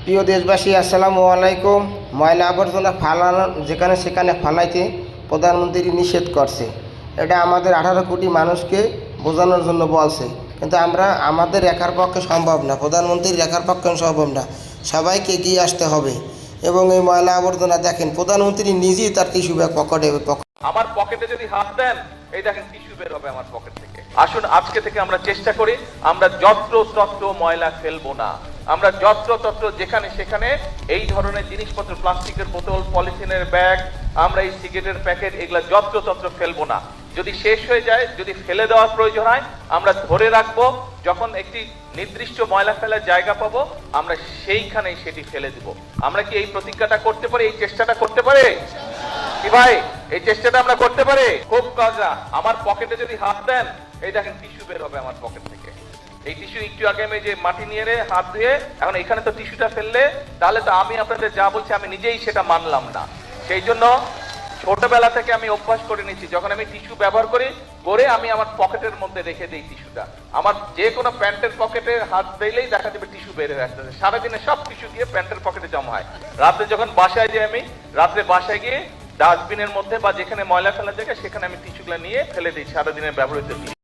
প্রিয় দেশবাসী, আসসালামু আলাইকুম। ময়লা আবর্জনা ফালানো যেখানে সেখানে ফালাইতে প্রধানমন্ত্রী নিষেধ করছে। এটা আমাদের 18 কোটি মানুষকে বোঝানোর জন্য বলছে, কিন্তু আমাদের একার পক্ষে সম্ভব না, প্রধানমন্ত্রীর একার পক্ষে সম্ভব না। সবাইকে এগিয়ে আসতে হবে। এবং এই ময়লা আবর্জনা দেখেন, প্রধানমন্ত্রী নিজেই তার টিস্যু ব্যাগ পকেটে আমার পকেটে যদি হাত দেন, এই দেখেন টিস্যু বের হবে আমার পকেট থেকে। আসুন আজকে থেকে আমরা চেষ্টা করি, আমরা যত্র তত্র ময়লা ফেলবো না। আমরা যত্র তত্র যেখানে সেখানে এই ধরনের জিনিসপত্র, প্লাস্টিকের বোতল, পলিথিনের ব্যাগ, আমরা এই সিগারেটের প্যাকেট, এগুলা যত্র তত্র ফেলবো না। যদি শেষ হয়ে যায়, যদি ফেলে দেওয়ার প্রয়োজন হয়, আমরা ধরে রাখবো। যখন একটি নির্দিষ্ট ময়লা ফেলার জায়গা পাবো, আমরা সেইখানেই সেটি ফেলে দিব। আমরা কি এই প্রতিজ্ঞাটা করতে পারি, এই চেষ্টাটা করতে পারি কি ভাই? এই চেষ্টাটা আমরা করতে পারি? খুব কাজা। আমার পকেটে যদি হাত দেন, এই দেখেন টিস্যু বের হবে আমার পকেট থেকে। এই টিস্যু একটু আগে আমি যে মাটি নিয়ে হাত ধুয়ে, এখন এখানে তো টিস্যুটা ফেললে, তাহলে তো আমি আপনাদের যা বলছি আমি নিজেই সেটা মানলাম না। সেই জন্য ছোটবেলা থেকে আমি অভ্যাস করে নিচ্ছি, যখন আমি টিস্যু ব্যবহার করি করে আমি আমার পকেটের মধ্যে রেখে দিই টিস্যুটা। আমার যে কোনো প্যান্টের পকেটে হাত দিলেই দেখা যাবে টিস্যু বের হয়ে আসতেছে। সারাদিনে সব টিস্যু গিয়ে প্যান্টের পকেটে জমা হয়। রাতে যখন বাসায় যাই, আমি রাত্রে বাসায় গিয়ে ডাস্টবিনের মধ্যে বা যেখানে ময়লা ফেলার জায়গা, সেখানে আমি টিস্যুগুলো নিয়ে ফেলে দিই সারাদিনের ব্যবহৃত টিস্যু।